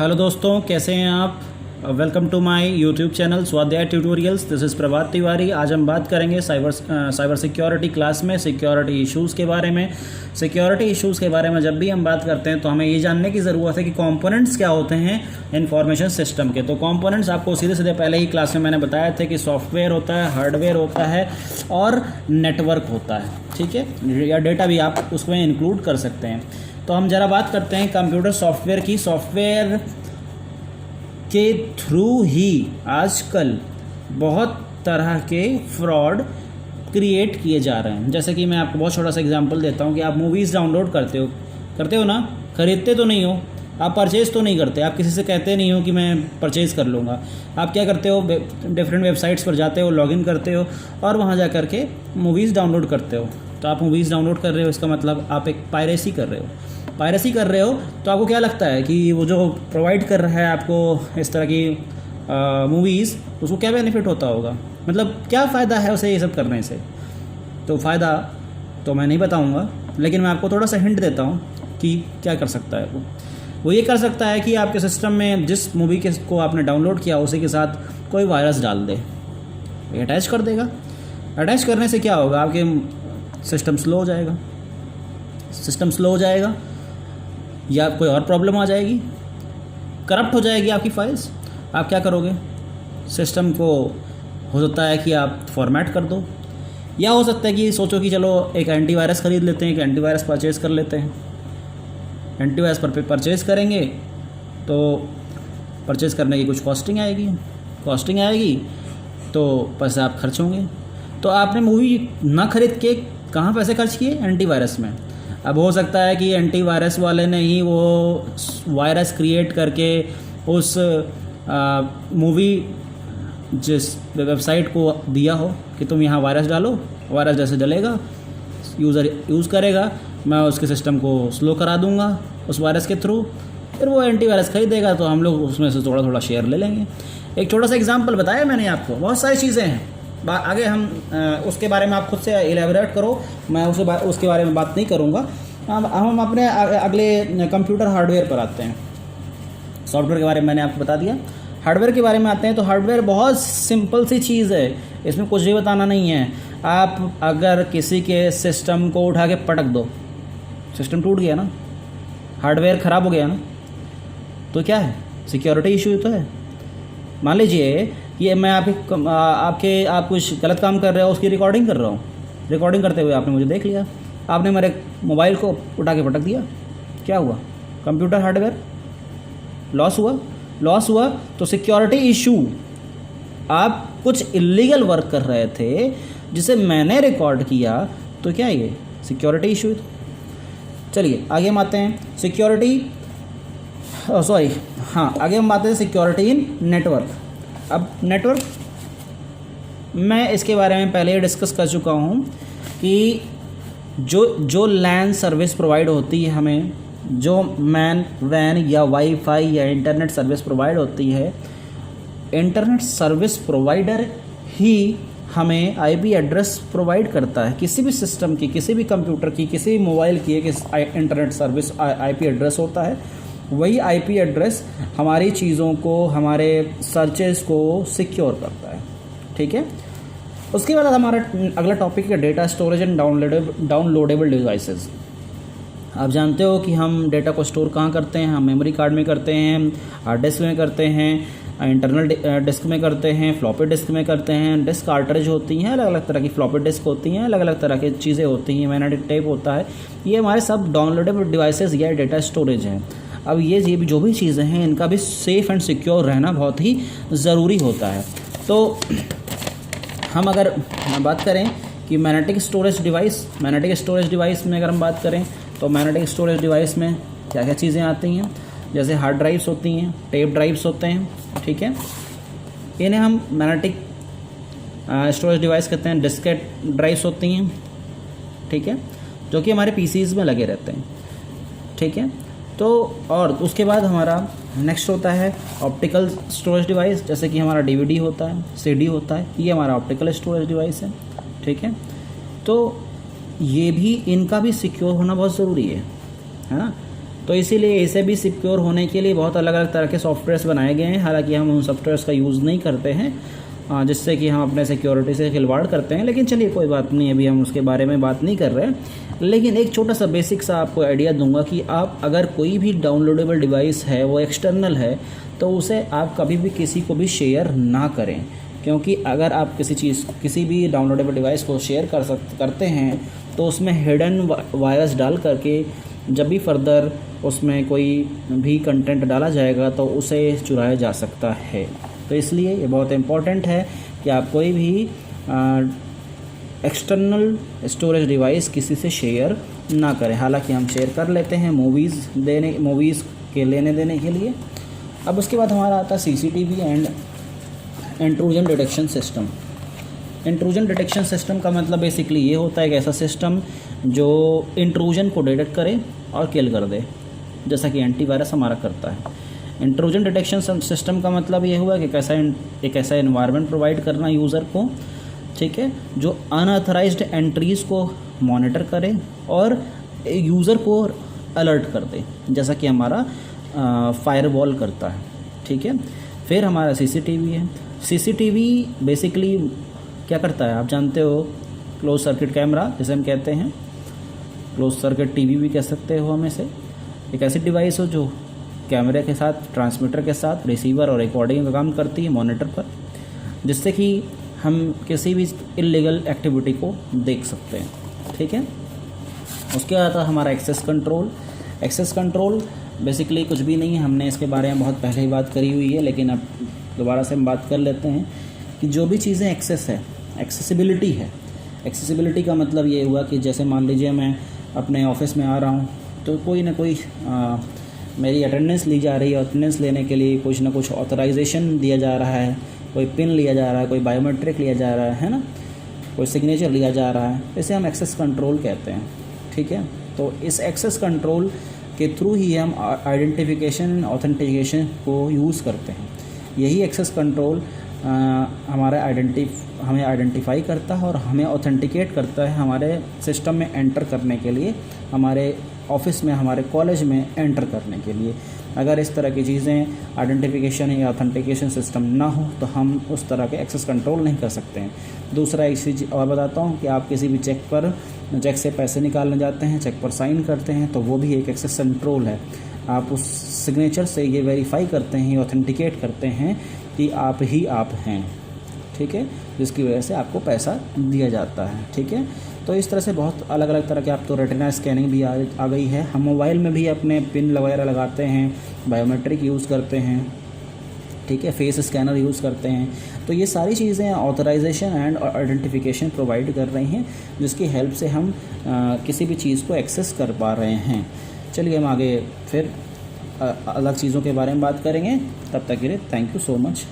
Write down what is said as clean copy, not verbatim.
Hello दोस्तों, कैसे हैं आप। Welcome to my YouTube channel Swadhyay tutorials. This is Prabhat Tiwari. आज हम बात करेंगे साइबर सिक्योरिटी क्लास में सिक्योरिटी इश्यूज़ के बारे में। सिक्योरिटी इश्यूज़ के बारे में जब भी हम बात करते हैं तो हमें ये जानने की ज़रूरत है कि कंपोनेंट्स क्या होते हैं इंफॉर्मेशन सिस्टम के। तो कंपोनेंट्स आपको सीधे सीधे पहले ही क्लास में मैंने बताया था कि सॉफ्टवेयर होता है, हार्डवेयर होता है और नेटवर्क होता है, ठीक है, या डेटा भी आप उसमें इंक्लूड कर सकते हैं। तो हम ज़रा बात करते हैं कंप्यूटर सॉफ्टवेयर की। सॉफ्टवेयर के थ्रू ही आजकल बहुत तरह के फ्रॉड क्रिएट किए जा रहे हैं। जैसे कि मैं आपको बहुत छोटा सा एग्जांपल देता हूं कि आप मूवीज़ डाउनलोड करते हो ना, खरीदते तो नहीं हो, आप परचेज़ तो नहीं करते, आप किसी से कहते नहीं हो कि मैं परचेज़ कर लूँगा। आप क्या करते हो, डिफरेंट वेबसाइट्स पर जाते हो, लॉगिन करते हो और वहाँ जा कर के मूवीज़ डाउनलोड करते हो। तो आप मूवीज़ डाउनलोड कर रहे हो, इसका मतलब आप एक पायरेसी कर रहे हो। पायरेसी कर रहे हो तो आपको क्या लगता है कि वो जो प्रोवाइड कर रहा है आपको इस तरह की मूवीज़, उसको क्या बेनिफिट होता होगा, मतलब क्या फ़ायदा है उसे ये सब करने से। तो फ़ायदा तो मैं नहीं बताऊंगा, लेकिन मैं आपको थोड़ा सा हिंट देता हूँ कि क्या कर सकता है वो ये कर सकता है कि आपके सिस्टम में जिस मूवी को आपने डाउनलोड किया उसी के साथ कोई वायरस डाल दे, अटैच कर देगा। अटैच करने से क्या होगा, आपके सिस्टम स्लो हो जाएगा, या कोई और प्रॉब्लम आ जाएगी, करप्ट हो जाएगी आपकी फाइल्स। आप क्या करोगे, सिस्टम को हो सकता है कि आप फॉर्मेट कर दो, या हो सकता है कि सोचो कि चलो एक एंटीवायरस ख़रीद लेते हैं, एक एंटीवायरस परचेज़ कर लेते हैं। एंटीवायरस पर परचेज़ करेंगे तो परचेज़ करने की कुछ कॉस्टिंग आएगी तो पैसे आप खर्च होंगे। तो आपने मूवी ना खरीद के कहाँ पैसे खर्च किए, एंटीवायरस में। अब हो सकता है कि एंटीवायरस वाले ने ही वो वायरस क्रिएट करके उस मूवी जिस वेबसाइट को दिया हो कि तुम यहाँ वायरस डालो, वायरस जैसे डलेगा यूज़र यूज़ करेगा, मैं उसके सिस्टम को स्लो करा दूँगा उस वायरस के थ्रू, फिर वो एंटीवायरस खरीदेगा तो हम लोग उसमें से थोड़ा थोड़ा शेयर ले लेंगे। एक छोटा सा एग्जांपल बताया मैंने आपको, बहुत सारी चीज़ें हैं। आगे हम उसके बारे में आप खुद से एलेबोरेट करो, मैं उसके बारे में बात नहीं करूँगा। हम अपने अगले कंप्यूटर हार्डवेयर पर आते हैं। सॉफ्टवेयर के बारे में मैंने आपको बता दिया, हार्डवेयर के बारे में आते हैं। तो हार्डवेयर बहुत सिंपल सी चीज़ है, इसमें कुछ भी बताना नहीं है। आप अगर किसी के सिस्टम को उठा के पटक दो, सिस्टम टूट गया ना, हार्डवेयर ख़राब हो गया ना, तो क्या है, सिक्योरिटी इशू तो है। मान लीजिए ये मैं आप कुछ गलत काम कर रहे हो, उसकी रिकॉर्डिंग कर रहा हूँ, रिकॉर्डिंग करते हुए आपने मुझे देख लिया, आपने मेरे मोबाइल को उठा के पटक दिया, क्या हुआ, कंप्यूटर हार्डवेयर लॉस हुआ। तो सिक्योरिटी इशू, आप कुछ इलीगल वर्क कर रहे थे जिसे मैंने रिकॉर्ड किया, तो क्या ये सिक्योरिटी इशू। चलिए आगे हम आते हैं आगे हम आते हैं सिक्योरिटी इन नेटवर्क। अब नेटवर्क मैं इसके बारे में पहले ही डिस्कस कर चुका हूँ कि जो लैन सर्विस प्रोवाइड होती है हमें, जो मैन वैन या वाईफाई या इंटरनेट सर्विस प्रोवाइड होती है, इंटरनेट सर्विस प्रोवाइडर ही हमें आईपी एड्रेस प्रोवाइड करता है। किसी भी सिस्टम की, किसी भी कंप्यूटर की, किसी भी मोबाइल की एक इंटरनेट सर्विस आईपी एड्रेस होता है। वही आईपी एड्रेस हमारी चीज़ों को, हमारे सर्चेस को सिक्योर करता है, ठीक है। उसके बाद हमारा अगला टॉपिक है data storage and downloadable devices. आप जानते हो कि हम डेटा को स्टोर कहाँ करते हैं, हम मेमोरी कार्ड में करते हैं, हार्ड डिस्क में करते हैं, इंटरनल डिस्क में करते हैं, फ्लॉपी डिस्क में करते हैं, डिस्क कार्ट्रिज होती हैं, अलग अलग तरह की फ्लॉपी डिस्क होती हैं, अलग अलग तरह की चीज़ें होती हैं, मैग्नेटिक टेप होता है। ये हमारे सब डाउनलोडेबल डिवाइसेस या डेटा स्टोरेज हैं। अब ये जो भी चीज़ें हैं, इनका भी सेफ़ एंड सिक्योर रहना बहुत ही ज़रूरी होता है। तो हम अगर बात करें कि मैग्नेटिक स्टोरेज डिवाइस में अगर हम बात करें तो मैग्नेटिक स्टोरेज डिवाइस में क्या क्या चीज़ें आती हैं, जैसे हार्ड ड्राइव्स होती हैं, टेप ड्राइव्स होते हैं, ठीक है, इन्हें हम मैग्नेटिक स्टोरेज डिवाइस कहते हैं। डिस्केट ड्राइव्स होती हैं, ठीक है, जो कि हमारे पीसीज़ में लगे रहते हैं, ठीक है। तो और उसके बाद हमारा नेक्स्ट होता है ऑप्टिकल स्टोरेज डिवाइस, जैसे कि हमारा डीवीडी होता है, सीडी होता है, ये हमारा ऑप्टिकल स्टोरेज डिवाइस है, ठीक है। तो ये भी, इनका भी सिक्योर होना बहुत ज़रूरी है ना। तो तो इसीलिए इसे भी सिक्योर होने के लिए बहुत अलग अलग तरह के सॉफ्टवेयर्स बनाए गए हैं। हालांकि हम उन सॉफ्टवेयर्स का यूज़ नहीं करते हैं जिससे कि हम अपने सिक्योरिटी से खिलवाड़ करते हैं, लेकिन चलिए कोई बात नहीं, अभी हम उसके बारे में बात नहीं कर रहे हैं। लेकिन एक छोटा सा बेसिक सा आपको आइडिया दूंगा कि आप अगर कोई भी डाउनलोडेबल डिवाइस है वो एक्सटर्नल है तो उसे आप कभी भी किसी को भी शेयर ना करें, क्योंकि अगर आप किसी भी डाउनलोडेबल डिवाइस को शेयर करते हैं तो उसमें हिडन वायरस डाल करके जब भी फर्दर उसमें कोई भी कंटेंट डाला जाएगा तो उसे चुराया जा सकता है। तो इसलिए ये बहुत इम्पॉर्टेंट है कि आप कोई भी एक्सटर्नल स्टोरेज डिवाइस किसी से शेयर ना करें। हालांकि हम शेयर कर लेते हैं मूवीज़ के लेने देने के लिए। अब उसके बाद हमारा आता है CCTV and intrusion detection system. Intrusion detection system का मतलब बेसिकली ये होता है कि ऐसा सिस्टम जो इंट्रूजन को डिटेक्ट करे और किल कर दे, जैसा कि एंटीवायरस हमारा करता है। इंट्रूजन डिटेक्शन सिस्टम का मतलब ये हुआ कि एक ऐसा एनवायरनमेंट प्रोवाइड करना यूज़र को, ठीक है, जो अनऑथराइज्ड एंट्रीज़ को मॉनिटर करे और यूज़र को अलर्ट कर दे, जैसा कि हमारा फायरवॉल करता है, ठीक है। फिर हमारा CCTV है। CCTV बेसिकली क्या करता है आप जानते हो, क्लोज सर्किट कैमरा जिसे हम कहते हैं, क्लोज सर्किट TV भी कह सकते हो हम इसे। एक ऐसी डिवाइस हो जो कैमरे के साथ, ट्रांसमीटर के साथ रिसीवर और रिकॉर्डिंग का काम करती है मॉनिटर पर, जिससे कि हम किसी भी इल्लीगल एक्टिविटी को देख सकते हैं, ठीक है। उसके बाद आता है हमारा access control. Access control basically कुछ भी नहीं है, हमने इसके बारे में बहुत पहले ही बात करी हुई है, लेकिन अब दोबारा से हम बात कर लेते हैं कि जो भी चीज़ें एक्सेस है, एक्सेसिबिलिटी है। एक्सेसिबिलिटी का मतलब ये हुआ कि जैसे मान लीजिए मैं अपने ऑफिस में आ रहा हूँ तो कोई ना कोई मेरी अटेंडेंस ली जा रही है, अटेंडेंस लेने के लिए कुछ ना कुछ ऑथराइजेशन दिया जा रहा है, कोई पिन लिया जा रहा है, कोई बायोमेट्रिक लिया जा रहा है ना, कोई सिग्नेचर लिया जा रहा है, इसे हम एक्सेस कंट्रोल कहते हैं, ठीक है। तो इस एक्सेस कंट्रोल के थ्रू ही हम आइडेंटिफिकेशन ऑथेंटिकेशन को यूज़ करते हैं। यही एक्सेस कंट्रोल हमें आइडेंटिफाई करता है और हमें ऑथेंटिकेट करता है हमारे सिस्टम में एंटर करने के लिए, हमारे ऑफिस में, हमारे कॉलेज में एंटर करने के लिए। अगर इस तरह की चीज़ें आइडेंटिफिकेशन या ऑथेंटिकेशन सिस्टम ना हो तो हम उस तरह के एक्सेस कंट्रोल नहीं कर सकते हैं। दूसरा एक चीज़ और बताता हूँ कि आप किसी भी चेक से पैसे निकालने जाते हैं, चेक पर साइन करते हैं, तो वो भी एक एक्सेस कंट्रोल है। आप उस सिग्नेचर से ये वेरीफाई करते हैं, ऑथेंटिकेट करते हैं कि आप ही आप हैं, ठीक है, जिसकी वजह से आपको पैसा दिया जाता है, ठीक है। तो इस तरह से बहुत अलग अलग तरह के, आप तो रेटिना स्कैनिंग भी आ गई है, हम मोबाइल में भी अपने पिन वगैरह लगाते हैं, बायोमेट्रिक यूज़ करते हैं, ठीक है, फेस स्कैनर यूज़ करते हैं। तो ये सारी चीज़ें ऑथराइजेशन एंड आइडेंटिफिकेशन प्रोवाइड कर रही हैं, जिसकी हेल्प से हम किसी भी चीज़ को एक्सेस कर पा रहे हैं। चलिए हम आगे फिर अलग चीज़ों के बारे में बात करेंगे, तब तक के लिए थैंक यू सो मच।